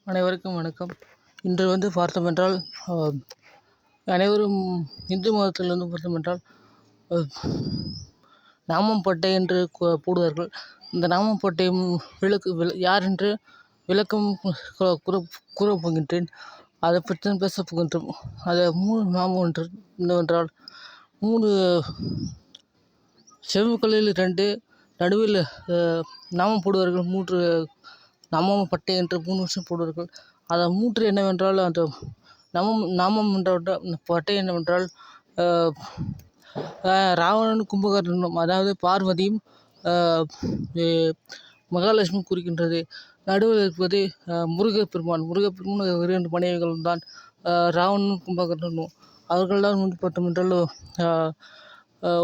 அனைவருக்கும் வணக்கம். இன்று பார்த்தோம் என்றால், அனைவரும் இந்து மதத்திலிருந்து பார்த்தோம் என்றால், நாமம் பட்டை என்று போடுவார்கள். இந்த நாமம் பட்டையும் யார் என்று விளக்கம் கூறப் போகின்றேன். அதை பற்றி தான் பேசப் போகின்றோம். அதை 3 நாமம் என்னவென்றால் 3 செவுக்களில் 2 நடுவில் நாமம் போடுவார்கள். 3 நாமம் பட்டை என்று 3 வருஷம் போடுவார்கள். அதை 3 என்னவென்றால், அந்த நாமம் பட்டை என்னவென்றால், ராவணனும் கும்பகர்ணனும், அதாவது பார்வதியும் மகாலட்சுமி குறிக்கின்றது. நடுவில் இருப்பது முருகப்பெருமான். 2 மனைவிகளும் தான் ராவணனும் கும்பகர்ணனும். அவர்கள் தான் பார்த்தோம் என்றால்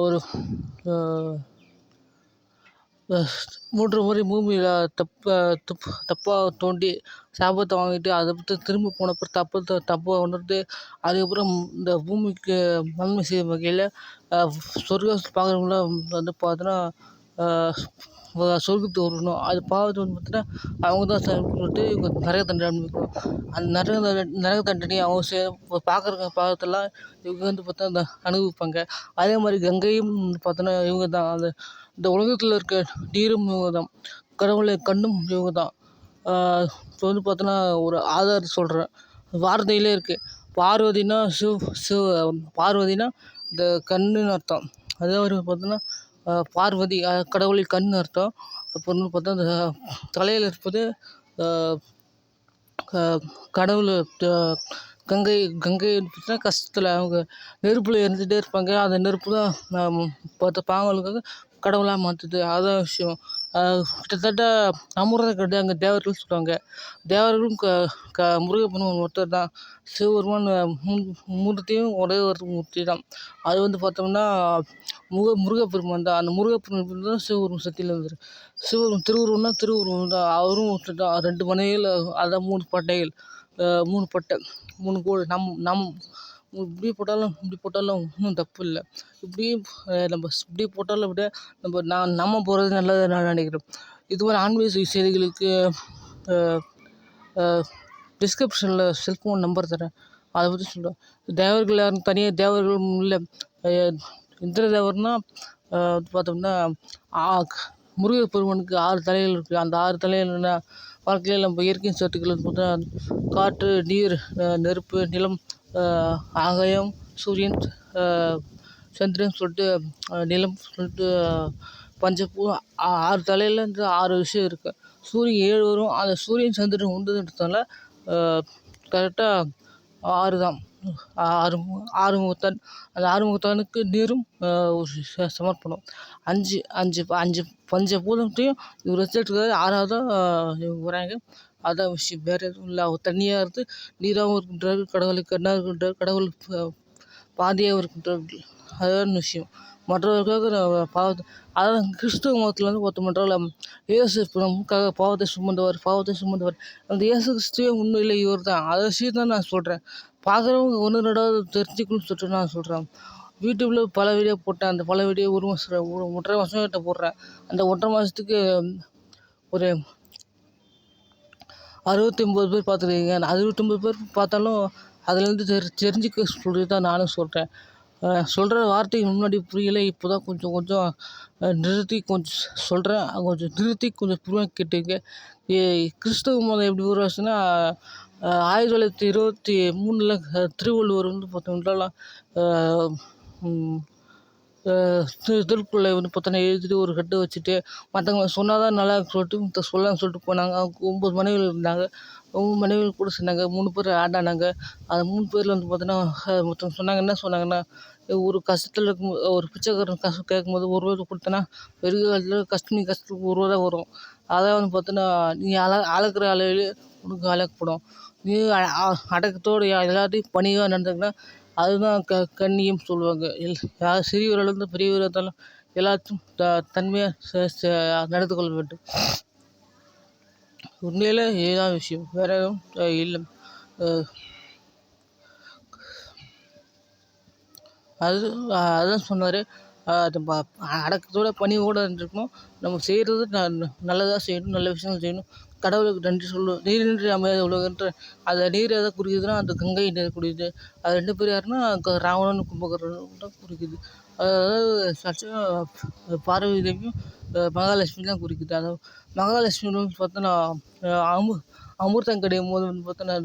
ஒரு 3 முறை பூமியில் தப்பாக தோண்டி சாபத்தை வாங்கிட்டு, அதை பற்றி திரும்ப போனப்போ தப்பை உணர்ந்து, அதுக்கப்புறம் இந்த பூமிக்கு நன்மை செய்யும் வகையில் சொர்க்கத்தை பார்க்குறவங்கள பார்த்தோன்னா சொர்க்கத்துக்கு வரணும். அது பாவத்தை பார்த்தீங்கன்னா அவங்க தான் சொல்லிட்டு நரக தண்டனை அனுபவிக்கணும். அந்த நரக தண்டனையை அவங்க பார்க்குற பாவத்தெல்லாம் இவங்க பார்த்தா அனுபவிப்பாங்க. அதே மாதிரி கங்கையும் பார்த்தோன்னா இவங்க தான். இந்த உலகத்தில் இருக்க நீரும் இவங்க தான். கடவுளை கண்ணும் இவங்க தான். இப்போ பார்த்தோன்னா ஒரு ஆதாரம் சொல்கிறேன். வார்த்தையிலே இருக்குது. பார்வதினா பார்வதினா இந்த கண்ணுன்னு அர்த்தம். அதே மாதிரி பார்த்தோன்னா பார்வதி கடவுளின் கண் அர்த்தம். அப்புறம் பார்த்தா இந்த தலையில் இருப்பது கடவுள். கங்கை பார்த்தீங்கன்னா கஷ்டத்தில் அவங்க நெருப்பில் எரிஞ்சிட்டே இருப்பாங்க. அந்த நெருப்பு தான் பார்த்த பாவங்களுக்காக கடவுளாக மாற்றுது. அதான் விஷயம். கிட்டத்தட்ட அமிர்தம் கிடையாது அங்கே தேவர்கள் சொல்லுவாங்க. தேவர்களும் முருகப்பெருமான் ஒருத்தர் தான். சிவபெருமான் மூர்த்தியும் ஒரே ஒரு மூர்த்தி தான். அது பார்த்தோம்னா முருகப்பெருமான் தான். அந்த முருகப்பெருமான் தான் சிவபெருமான் சக்தியில் வந்துரு. சிவபெருமான் திருவுருவம் தான். அவரும் ஒருத்தர் தான். 2 மனைவிகள், அதான் 3 பட்டைகள், 3 பட்டை, 3 கோடு. நம் இப்படி போட்டாலும் ஒன்றும் தப்பு இல்லை. நம்ம இப்படி போட்டாலும் விட நம்ம போகிறது நல்லது நான் நினைக்கிறேன். இது மாதிரி ஆன்மீக செய்திகளுக்கு டிஸ்கிரிப்ஷனில் செல்ஃபோன் நம்பர் தரேன். அதை பற்றி சொல்கிறேன். தேவர்கள் யாரும் தனியாக தேவர்களும் இல்லை. இந்திர தேவர்னா பார்த்தோம்னா முருகப்பெருமானுக்கு 6 தலைகள் இருக்குது. அந்த 6 தலைகள் வாழ்க்கையில் நம்ம இயற்கை சத்துக்கள் பார்த்தா காற்று, நீர், நெருப்பு, நிலம், ஆகாயம், சூரியன், சந்திரன் சொல்லிட்டு நிலம் சொல்லிட்டு பஞ்சப்பூ 6 தலையில் 6 விஷயம் இருக்குது. சூரியன் 7 வரும். அந்த சூரியன் சந்திரன் உண்டுன்றதால கரெக்டாக 6 தான். ஆறுமுகத்தான். அந்த ஆறுமுகத்தானுக்கு நீரும் சமர்ப்பணம். 5 பஞ்சபூதத்தையும் இவர் வச்சுட்டு 6ஆவதாக இவங்க வராங்க. அதான் விஷயம். வேறு எதுவும் இல்லை. அவர் தண்ணியாக இருந்து நீராகவும் இருக்கின்றார்கள். கடவுளுக்கு கண்ணாக இருக்கின்றார். கடவுள் பாதியாக இருக்கின்றார்கள். அதுதான் விஷயம். மற்றவர்களுக்காக பாவத்தை, அதாவது கிறிஸ்துவ மதத்தில் பார்த்தோம் என்றால் இயேசு நமக்காக பாவத்தை சுமந்தவர். அந்த இயேசு கிறிஸ்துவே உண்மையிலே இவர் தான். அதை விஷயம் தான் நான் சொல்கிறேன். பார்க்குறவங்க 1 2வது தெரிஞ்சுக்கணும்னு சொல்லிட்டு நான் சொல்கிறேன். யூடியூப்பில் பல வீடியோ போட்டேன். அந்த பல வீடியோ 1.5 மாதம் கிட்ட போடுறேன். அந்த 1.5 மாதத்துக்கு ஒரு 69 பேர் பார்த்துருக்கீங்க. அந்த 69 பேர் பார்த்தாலும் அதுலேருந்து தெரிஞ்சுக்க சொல்லி தான் நானும் சொல்கிறேன். சொல்கிற வார்த்தைக்கு முன்னாடி புரியலை. இப்போ தான் கொஞ்சம் நிறுத்தி சொல்கிறேன். கொஞ்சம் புரியாமல் கேட்டுங்க. கிறிஸ்தவ மதம் எப்படி உருவாச்சுன்னா 1923 திருவள்ளுவர் பார்த்தோம்னா திருக்குறளை பார்த்தோன்னா எழுதிட்டு ஒரு கட்டு வச்சுட்டு மற்றவங்க சொன்னால் தான் நல்லா சொல்லிட்டு சொல்லலாம்னு சொல்லிட்டு போனாங்க. 9 மனைவிகள் இருந்தாங்க. 9 மனைவிகள் கூட சொன்னாங்க. 3 பேர் ஆண்டானாங்க. அந்த 3 பேரில் பார்த்தோன்னா மொத்தம் என்ன சொன்னாங்கன்னா, ஒரு கஷ்டத்தில் இருக்கும்போது, ஒரு பிச்சைக்காரன் கஷ்டம் கேட்கும்போது 1 ரூபா கொடுத்தனா வெறும் காலத்தில் கஷ்டத்துக்கு 1 ரூபா தான் வரும். அதான் பார்த்தோன்னா நீ அளக்குற அளவில் உனக்கு அளக்கப்படும். நீ அடக்கத்தோடு எல்லாத்தையும் பணிவாக நடந்துக்கினா அதுதான் கண்ணியம் சொல்லுவாங்க. யார் சிறியவரிலிருந்து பெரியவர் இருந்தாலும் எல்லாத்தையும் தன்மையாக நடந்து கொள்ள வேண்டும். உண்மையிலே இதுதான் விஷயம். வேறு எதுவும் இல்லை. அதுதான் சொன்னார். அடக்கத்தோட பணிவோடு இருந்துருக்கணும். நம்ம செய்கிறது நல்லதாக செய்யணும். நல்ல விஷயங்கள் செய்யணும். கடவுளுக்கு நன்றி சொல்லுவோம். நீரின்றி அமையாத உலகன்ற அந்த நீர் எதை குறிக்குதுன்னா, அந்த கங்கை நீர் குறிக்குது. அது 2 பேர் யாருன்னா, ராவணனும் கும்பகர்ணனும் தான் குறிக்குது. அதாவது பார்வதி தேவியும் மகாலட்சுமி தான் குறிக்குது. அதாவது மகாலட்சுமி வந்து பார்த்தோன்னா, அமிர்தம் கிடைக்கும்போது வந்து பார்த்தோன்னா,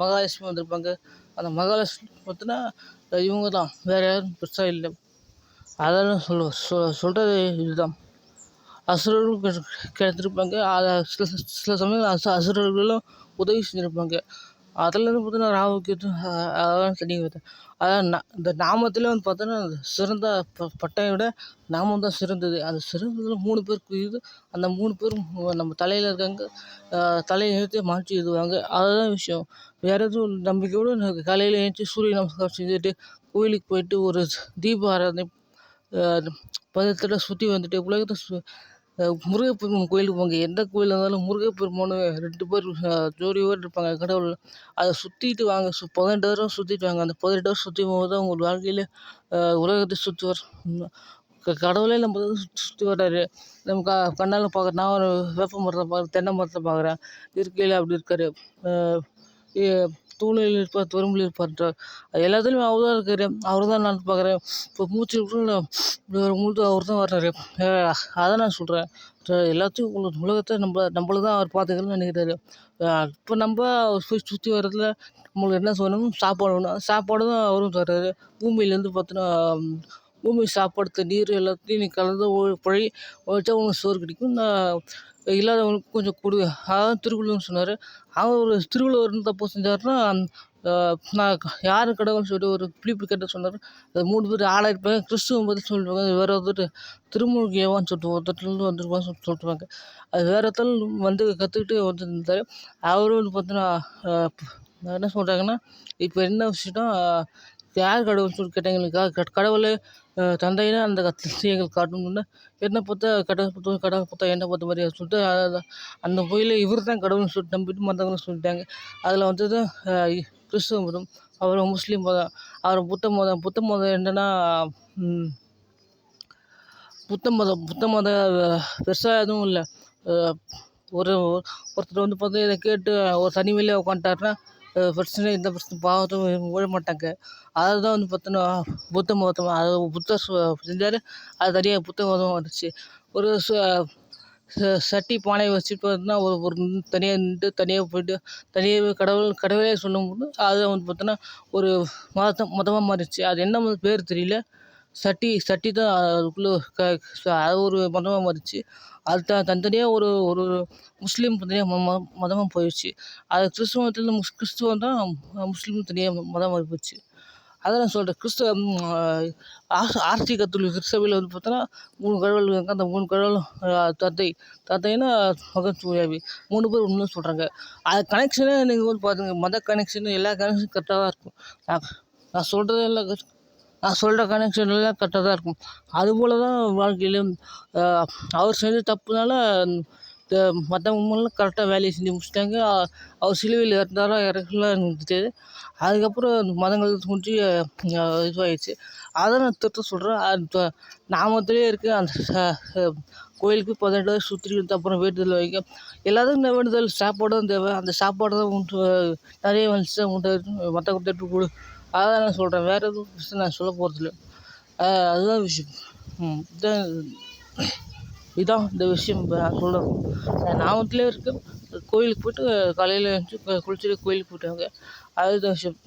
மகாலட்சுமி வந்திருப்பாங்க. அந்த மகாலட்சுமி பார்த்தோன்னா, இவங்க தான், வேற யாரும் பெருசா இல்ல. அதெல்லாம் சொல்றது இதுதான். அசுரர்களும் கிடைத்திருப்பாங்க. சில சில சமயங்கள் அசுரர்களும் உதவி செஞ்சுருப்பாங்க. அதுலேருந்து பார்த்தீங்கன்னா ராகுகேது அதெல்லாம் தனி கதை. அதான் இந்த நாமத்திலே வந்து பார்த்தோன்னா, சிறந்த பட்டையை விட நாமம் தான் சிறந்தது. அந்த சிறந்ததில் 3 பேர் குறிக்குது. அந்த 3 பேரும் நம்ம தலையில் இருக்காங்க. தலையை நிறுத்தி மாற்றி எழுதுவாங்க. அதுதான் விஷயம். வேற எதுவும் நம்பிக்கையோடு காலையில் எழுந்துச்சி சூரிய நமஸ்காரம் செஞ்சுட்டு, கோயிலுக்கு போயிட்டு ஒரு தீப ஆராதனை பதினெட்டு சுற்றி வந்துட்டு உலகத்தை முருகப்பெருமான் கோயிலுக்கு போங்க. எந்த கோயிலாக இருந்தாலும் முருகப்பெருமான் 2 பேர் ஜோடியோடு இருப்பாங்க கடவுள். அதை சுற்றிட்டு வாங்க. 18 தடவை சுற்றிட்டு வாங்க. அந்த 18 தடவை சுற்றி போகும்போது தான் உங்கள் வாழ்க்கையில் உலகத்தை சுற்றி வர கடவுளே நம்ம சுற்றி வர்றாரு. நம்ம கண்ணால் பார்க்குறேன். நான் ஒரு வேப்ப மரத்தை பார்க்குறேன், தென்னை மரத்தை பார்க்குறேன். இயற்கையில் அப்படி இருக்காரு. தூணில் இருப்பார், துரும்பில் இருப்பார். எல்லாத்துலேயும் அவர் தான் இருக்காரு. அவர் தான் நான் பார்க்குறேன். இப்போ மூச்சு முழுது அவர் தான் வர்றாரு. அதை நான் சொல்கிறேன். எல்லாத்தையும் உலகத்தை நம்மள தான் அவர் பார்த்துக்கணும்னு நினைக்கிறாரு. இப்போ நம்ம போய் சுற்றி வர்றதுல நம்மளுக்கு என்ன சொல்லணும், சாப்பாடு வேணும். சாப்பாடு தான் அவரும் தர்றாரு. பூமியிலேருந்து பார்த்தோன்னா, பூமி சாப்பாடு நீர் எல்லாத்தையும் நீ கலந்து உழைச்சா உனக்கு சோறு கிடைக்கும். இல்லாதவங்களுக்கு கொஞ்சம் கொடு. அதான் திருவள்ளுவர் சொன்னார். அவர் ஒரு திருவள்ளுவர் தப்பு செஞ்சாருன்னா, நான் யார் கடவுள்னு சொல்லிட்டு ஒரு பிலிப்பு கேட்ட சொன்னார். அது 3 பேர் ஆளாயிருப்பாங்க. கிறிஸ்துவம் பற்றி சொல்லுவாங்க. வேற ஒருத்தர் திருமுழுக்கு யோவான்னு சொல்லிட்டு ஒருத்தர்லேருந்து வந்திருப்பான்னு சொல்லிட்டுருவாங்க. அது வேற ஒருத்தர் வந்து கற்றுக்கிட்டு வந்துருந்தார். அவரும் வந்து பார்த்தீங்கன்னா, என்ன சொல்கிறாங்கன்னா, இப்போ என்ன விஷயம்னா, யார் கடவுள்னு சொல்லி கேட்டாங்க. கடவுளே தந்தைனா அந்த அதிசயங்கள் காட்டணும்னு என்னை பார்த்தா கடவுளை பார்த்தா என்னை பார்த்த மாதிரி சொல்லிட்டு அந்த கோயிலில் இவர் தான் கடவுள்னு சொல்லிட்டு நம்பிட்டு மற்றவங்களும் சொல்லிட்டாங்க. அதில் வந்தது கிறிஸ்துவ மதம், அப்புறம் முஸ்லீம் மதம், அப்புறம் புத்த மதம் என்னென்னா, புத்த மதம் பெருசாக எதுவும் இல்லை. ஒருத்தர் வந்து பார்த்தா இதை கேட்டு ஒரு தனிமையிலே உட்காந்துட்டாருன்னா, பிரச்சனை இந்த பிரச்சனை பாவத்தை விழ மாட்டாங்க. அதை தான் வந்து பார்த்தோன்னா புத்த மதம். அது புத்தர் செஞ்சார். அது தனியாக புத்த மதம் வந்துச்சு. ஒரு சட்டி பானையை வச்சுட்டு பார்த்தீங்கன்னா, ஒரு தனியாக நின்றுட்டு தனியாக போயிட்டு தனியாகவே கடவுளே சொல்லும்போது அதை வந்து பார்த்தோன்னா ஒரு மதமாக மாறிடுச்சு. அது என்ன பேர் தெரியல. சட்டி தான் அதுக்குள்ளே அது ஒரு மதமாக மாறிடுச்சு. அது தனித்தனியாக ஒரு ஒரு முஸ்லீம் தனியாக மதமாக போயிடுச்சு. அது கிறிஸ்துவத்தில் கிறிஸ்துவம் தான் முஸ்லீம் தனியாக மதம் மாறி போச்சு. அதை நான் சொல்கிறேன். ஆர்சி கத்தோலிக்க கிறிஸ்தவையில் வந்து பார்த்தோன்னா 3 கடவுள் இருக்காங்க. அந்த 3 கடவுளும் தந்தைன்னா மகன் தூயாவி 3 பேர் ஒன்றுன்னு சொல்கிறாங்க. அது கனெக்ஷனே நீங்கள் வந்து பார்த்துங்க. மத கனெக்ஷன் எல்லா கனெக்ஷனும் கரெக்டாக தான் இருக்கும். நான் சொல்கிறதெல்லாம் நான் சொல்கிற கனெக்ஷன் எல்லாம் கரெக்டாக தான் இருக்கும். அதுபோல் தான் வாழ்க்கையிலும் அவர் செஞ்ச தப்புனால மற்றவங்களாம் கரெக்டாக வேலையை செஞ்சு முடிச்சிட்டாங்க. அவர் சிலுவையில் இறந்தாரா இறக்கல எனக்கு தெரியாது. அதுக்கப்புறம் மதங்கள் தோன்றி இதுவாகிடுச்சு. அதை நான் திருத்த சொல்கிறேன். அது நாமத்திலே இருக்குது. அந்த கோயிலுக்கு 18 தடவை சுற்றிட்டு அப்புறம் வேண்டுதல் வைக்க எல்லாத்துக்கும் வேண்டுதல் சாப்பாடு தான் தேவை. அந்த சாப்பாடு தான் நிறைய வந்துச்சு உண்டு மற்ற கொடுத்துட்டு கொடு. அதான் நான் சொல்கிறேன். வேறு எதுவும் விஷயம் நான் சொல்ல போகிறதில்ல. அதுதான் விஷயம். இதான் இந்த விஷயம் இப்போ நான் சொல்கிறேன். நாமத்திலே இருக்குது. கோயிலுக்கு போய்ட்டு காலையில் எழுந்திரிச்சி குளிச்சுட்டு கோயிலுக்கு போயிட்டாங்க. அதுதான் விஷயம்.